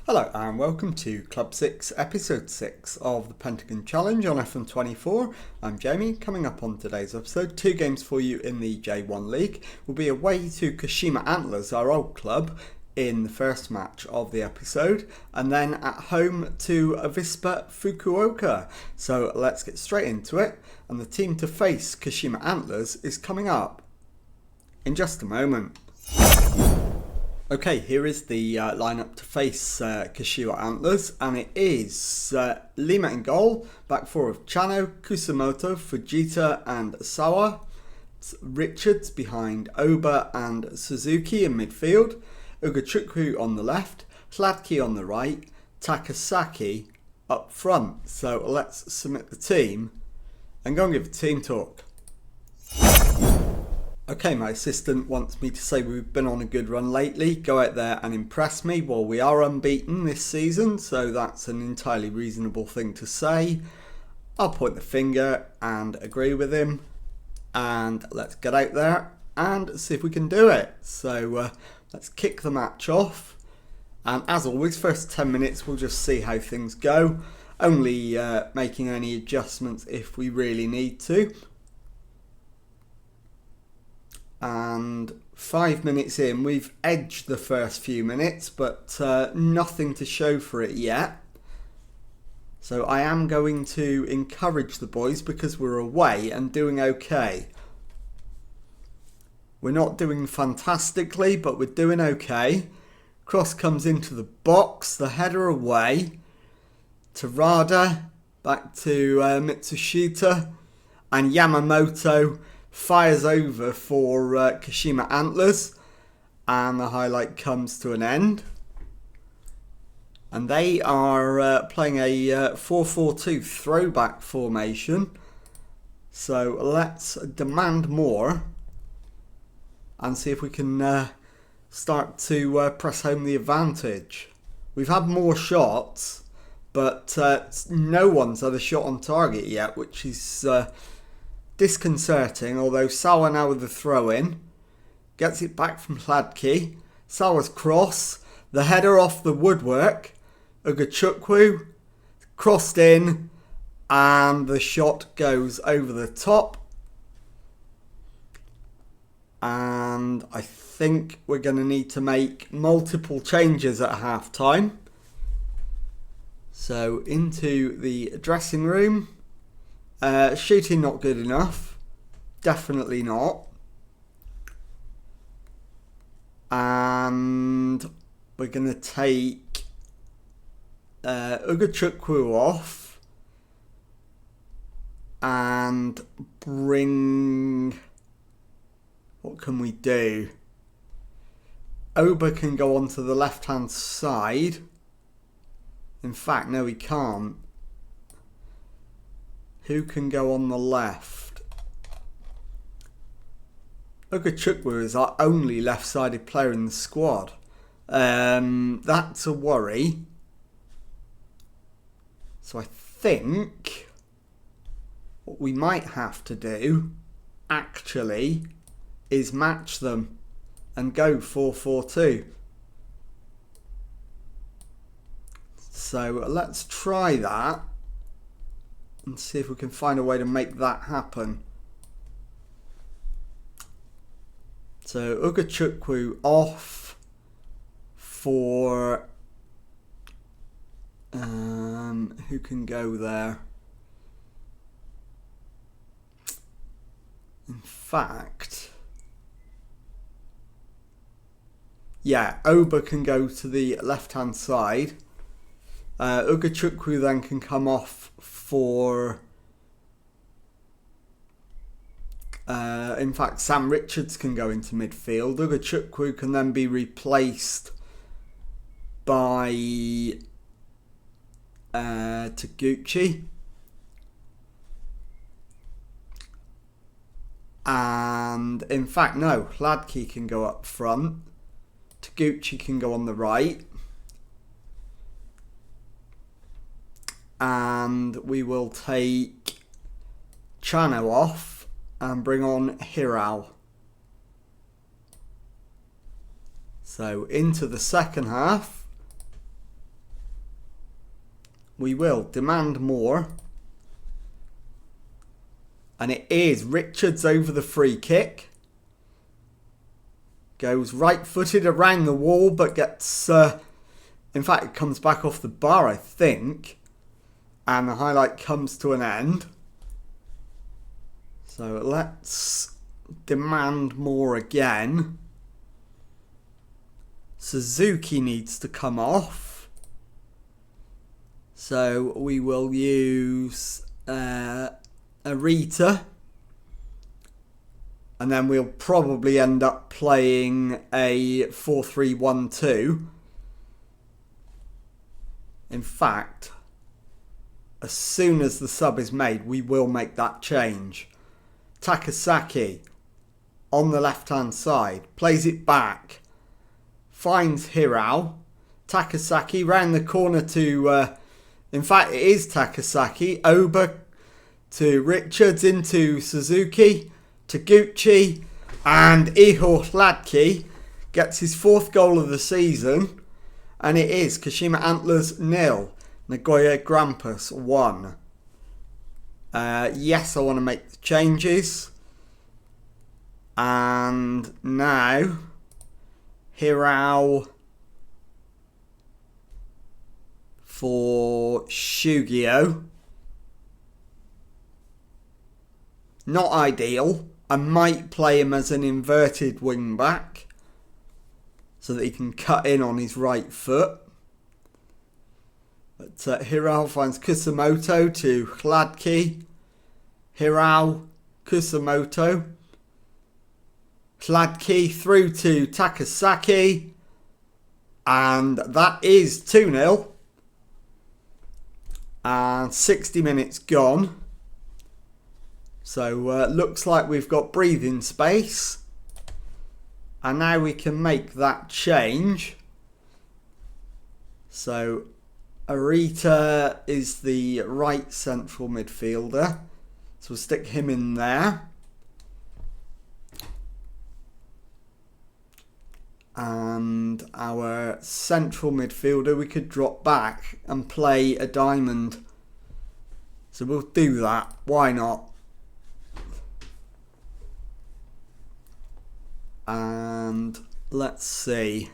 Hello and welcome to Club 6, Episode 6 of the Pentagon Challenge on FM24. I'm Jamie. Coming up on today's episode, 2 games for you in the J1 League. We'll be away to Kashima Antlers, our old club, in the first match of the episode, and then at home to Avispa Fukuoka. So let's get straight into it, and the team to face Kashima Antlers is coming up in just a moment. Okay, here is the lineup to face Kashima Antlers, and it is Lima in goal, back four of Chano, Kusamoto, Fujita and Sawa, Richards behind Oba and Suzuki in midfield, Ugachukwu on the left, Hladki on the right, Takasaki up front. So let's submit the team and go and give a team talk. Okay, my assistant wants me to say we've been on a good run lately. Go out there and impress me. Well, we are unbeaten this season, so that's an entirely reasonable thing to say. I'll point the finger and agree with him. And let's get out there and see if we can do it. So let's kick the match off. And as always, first 10 minutes, we'll just see how things go. Only making any adjustments if we really need to. And 5 minutes in, we've edged the first few minutes, but nothing to show for it yet. So I am going to encourage the boys because we're away and doing okay. We're not doing fantastically, but we're doing okay. Cross comes into the box, the header away. To Rada, back to Mitsushita, and Yamamoto fires over for Kashima Antlers, and the highlight comes to an end. And they are playing a 4-4-2 throwback formation. So let's demand more and see if we can start to press home the advantage. We've had more shots, but no one's had a shot on target yet, which is disconcerting, although Sawa now with the throw-in. Gets it back from Hladki. Sawa's cross. The header off the woodwork. Ugachukwu. Crossed in. And the shot goes over the top. And I think we're going to need to make multiple changes at half-time. So into the dressing room. Shooting not good enough. Definitely not. And we're going to take Ugachukwu off and bring... What can we do? Oba can go onto the left-hand side. In fact, no, he can't. Who can go on the left? Ugachukwu is our only left-sided player in the squad. That's a worry. So I think what we might have to do, actually, is match them and go 4-4-2. So let's try that. And see if we can find a way to make that happen. So Ugachukwu off for who can go there? In fact, yeah, Oba can go to the left hand side. Ugachukwu then can come off for... in fact, Sam Richards can go into midfield. Ugachukwu can then be replaced by Taguchi. And in fact, no, Hladki can go up front. Taguchi can go on the right. And we will take Chano off and bring on Hiral. So into the second half. We will demand more. And it is Richards over the free kick. Goes right-footed around the wall, but gets... in fact, it comes back off the bar, I think. And the highlight comes to an end. So let's demand more again. Suzuki needs to come off. So we will use Arita. And then we'll probably end up playing a 4-3-1-2. In fact, as soon as the sub is made, we will make that change. Takasaki on the left-hand side. Plays it back. Finds Hirao. Takasaki round the corner to... in fact, it is Takasaki. Oba to Richards into Suzuki. Taguchi. And Ihor Hladki gets his 4th goal of the season. And it is Kashima Antlers 0. Nagoya Grampus 1. Yes, I want to make the changes. And now, Hirao for Shugio. Not ideal. I might play him as an inverted wing back so that he can cut in on his right foot. But Hirao finds Kusamoto to Hladki. Hirao, Kusamoto. Hladki through to Takasaki. And that is 2-0. And 60 minutes gone. So looks like we've got breathing space. And now we can make that change. So Arita is the right central midfielder. So we'll stick him in there. And our central midfielder, we could drop back and play a diamond. So we'll do that. Why not? And let's see.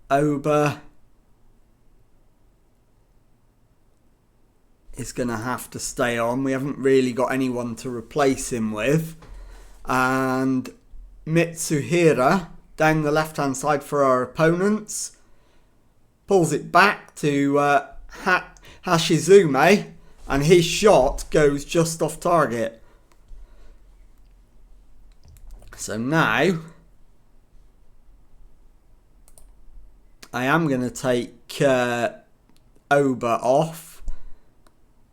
Oba is going to have to stay on. We haven't really got anyone to replace him with. And Mitsuhira down the left-hand side for our opponents. Pulls it back to Hashizume. And his shot goes just off target. So now, I am going to take Oba off.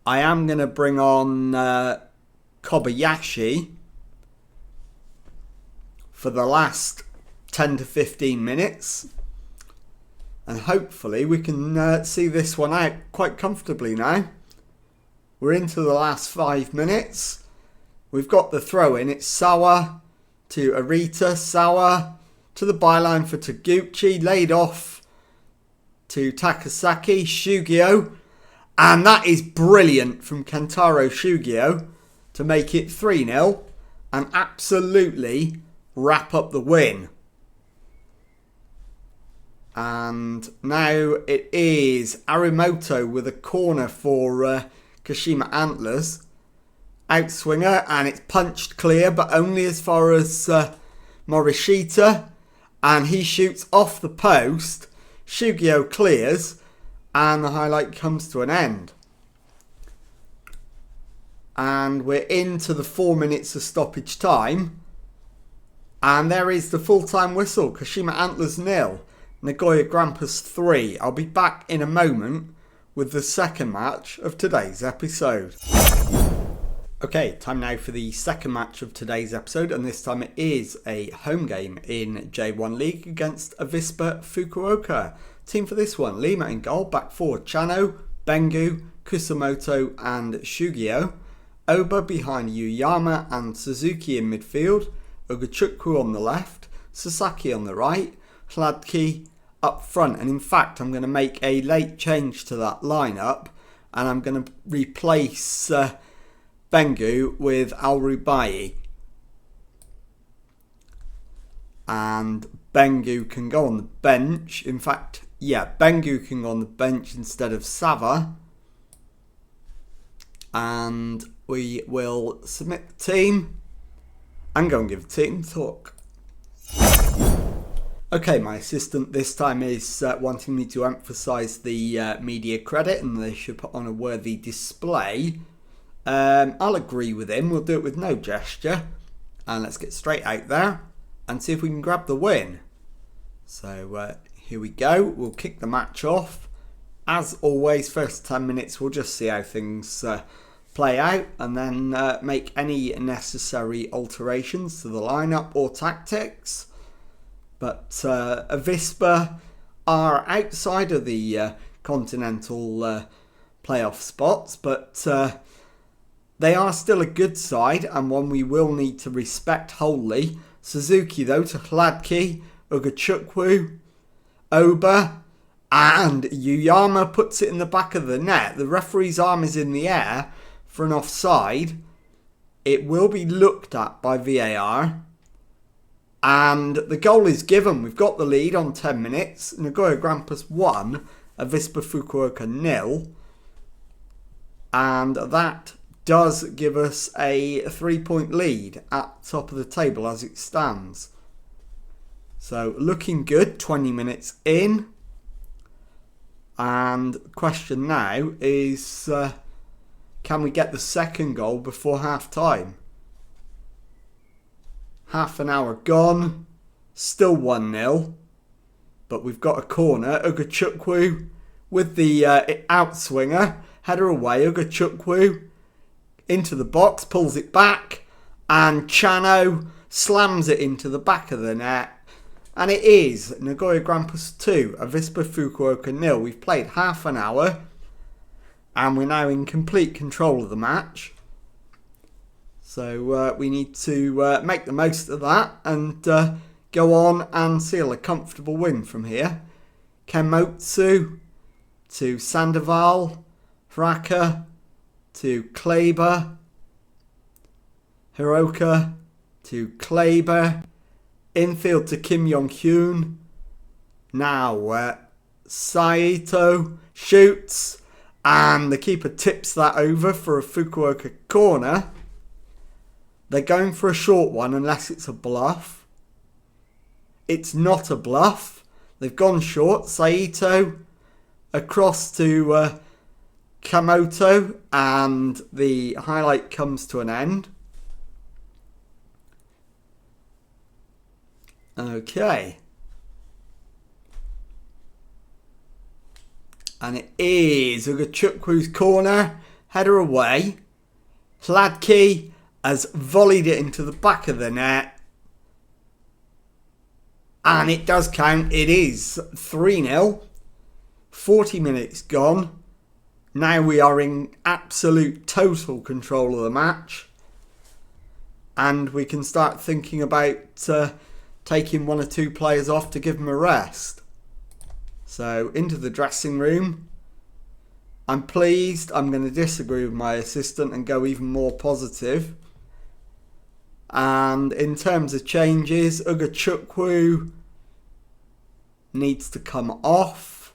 I am going to bring on Kobayashi for the last 10 to 15 minutes. And hopefully we can see this one out quite comfortably now. We're into the last 5 minutes. We've got the throw in. It's Sawa to Arita. Sawa to the byline for Taguchi. Laid off to Takasaki. Shugio. And that is brilliant from Kentaro Shugio to make it 3-0 and absolutely wrap up the win. And now it is Arimoto with a corner for Kashima Antlers. Outswinger, and it's punched clear, but only as far as Morishita. And he shoots off the post. Shugio clears, and the highlight comes to an end. And we're into the 4 minutes of stoppage time. And there is the full-time whistle. Kashima Antlers 0. Nagoya Grampus 3. I'll be back in a moment with the second match of today's episode. Okay, time now for the second match of today's episode, and this time it is a home game in J1 League against Avispa Fukuoka. Team for this one: Lima in goal, back four Chano, Bengu, Kusamoto and Shugio. Oba behind Yuyama and Suzuki in midfield, Ogachukwu on the left, Sasaki on the right, Hladky up front. And in fact, I'm going to make a late change to that lineup, and I'm going to replace Bengu with Al-Rubai. And Bengu can go on the bench. In fact, yeah, Bengu can go on the bench instead of Sava. And we will submit the team and go and give the team talk. Okay, my assistant this time is wanting me to emphasise the media credit, and they should put on a worthy display. I'll agree with him. We'll do it with no gesture. And let's get straight out there and see if we can grab the win. So here we go. We'll kick the match off. As always, first 10 minutes, we'll just see how things play out, and then make any necessary alterations to the lineup or tactics. But Avispa are outside of the continental playoff spots, but they are still a good side and one we will need to respect wholly. Suzuki though to Hladky, Ugachukwu, Oba, and Yuyama puts it in the back of the net. The referee's arm is in the air for an offside. It will be looked at by VAR. And the goal is given. We've got the lead on 10 minutes. Nagoya Grampus 1, Avispa Fukuoka 0. And that does give us a 3-point lead at the top of the table as it stands. So looking good, 20 minutes in. And the question now is, can we get the second goal before half time? Half an hour gone, still 1-0. But we've got a corner. Ugachukwu with the outswinger. Header away, Ugachukwu into the box, pulls it back, and Chano slams it into the back of the net. And it is Nagoya Grampus 2, Avispa Fukuoka 0. We've played half an hour, and we're now in complete control of the match. So we need to make the most of that and go on and seal a comfortable win from here. Kemotsu to Sandoval, Hraka to Kleber, Hiroka to Kleber, infield to Kim Yong-hyun. Now Saito shoots, and the keeper tips that over for a Fukuoka corner. They're going for a short one unless it's a bluff. It's not a bluff. They've gone short. Saito across to Kamoto, and the highlight comes to an end. Okay. And it is Ugachukwu's corner. Header away. Hladky has volleyed it into the back of the net. And it does count. It is 3-0. 40 minutes gone. Now we are in absolute total control of the match. And we can start thinking about taking one or two players off to give them a rest. So into the dressing room. I'm pleased. I'm going to disagree with my assistant and go even more positive. And in terms of changes, Ugachukwu needs to come off.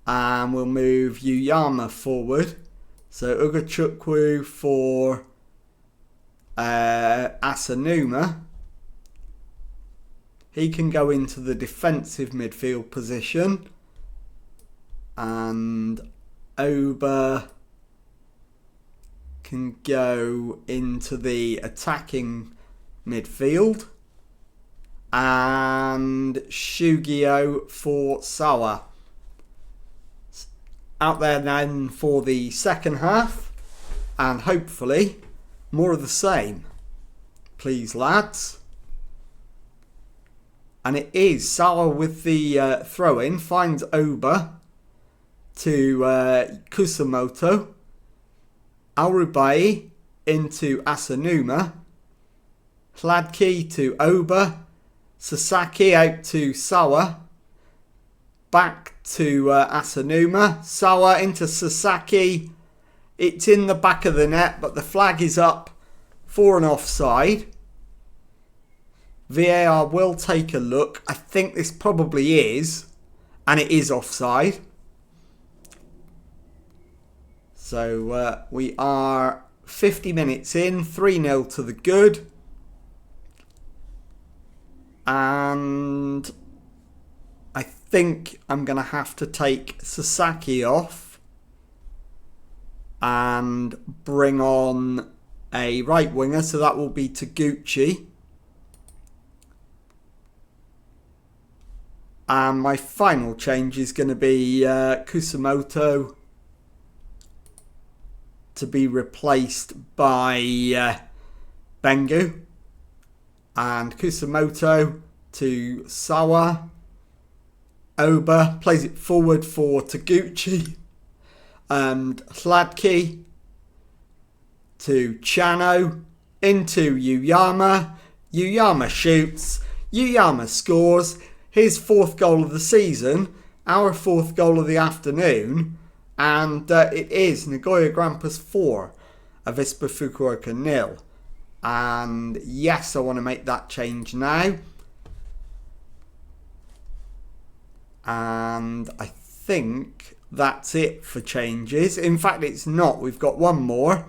And we'll move Yuyama forward. So Ugachukwu for Asanuma. He can go into the defensive midfield position. And Oba can go into the attacking midfield. And Shugio for Sawa. Out there then for the second half. And hopefully more of the same. Please, lads. And it is Sawa with the throw-in. Finds Oba to Kusamoto. Al-Rubai into Asanuma. Hladky to Oba. Sasaki out to Sawa. Back to Asanuma. Sawa into Sasaki. It's in the back of the net, but the flag is up for an offside. VAR will take a look. I think this probably is. And it is offside. So we are 50 minutes in. 3-0 to the good. And I think I'm going to have to take Sasaki off and bring on a right winger. So that will be Taguchi. And my final change is going to be Kusamoto to be replaced by Bengu. And Kusamoto to Sawa. Oba plays it forward for Taguchi. And Hladky to Chano. Into Uyama. Uyama shoots. Uyama scores. His 4th goal of the season. Our 4th goal of the afternoon. And it is Nagoya Grampus 4. Avispa Fukuoka 0. And yes, I want to make that change now. And I think that's it for changes. In fact, it's not. We've got one more.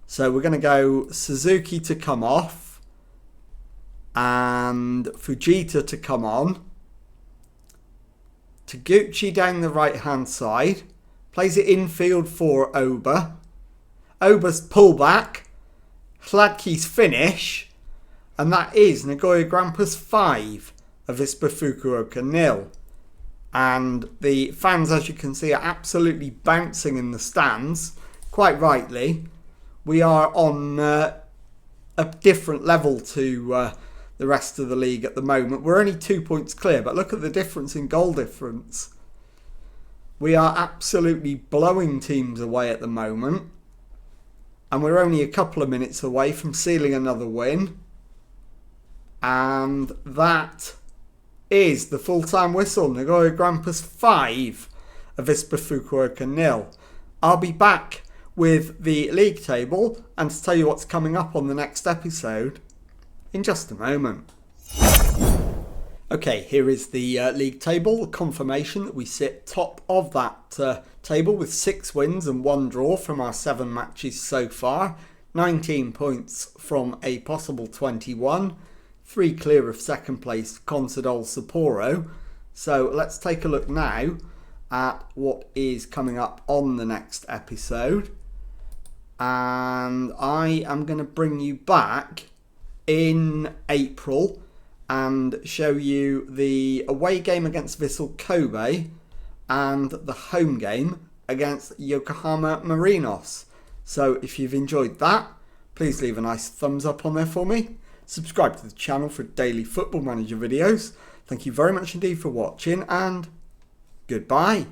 So we're going to go Suzuki to come off. And Fujita to come on. Taguchi down the right hand side. Plays it infield for Oba. Oba's pullback. Hladky's finish. And that is Nagoya Grampus 5. Avispa Fukuoka 0. And the fans, as you can see, are absolutely bouncing in the stands. Quite rightly. We are on a different level to the rest of the league at the moment. We're only 2 points clear, but look at the difference in goal difference. We are absolutely blowing teams away at the moment. And we're only a couple of minutes away from sealing another win. And that is the full-time whistle. Nagoya Grampus 5, Avispa Fukuoka 0. I'll be back with the league table and to tell you what's coming up on the next episode in just a moment. Okay, here is the league table. Confirmation that we sit top of that table with 6 wins and 1 draw from our 7 matches so far. 19 points from a possible 21. 3 clear of second place Consadole Sapporo. So let's take a look now at what is coming up on the next episode. And I am going to bring you back in April and show you the away game against Vissel Kobe and the home game against Yokohama Marinos. So if you've enjoyed that, please leave a nice thumbs up on there for me. Subscribe to the channel for daily Football Manager videos. Thank you very much indeed for watching, and goodbye.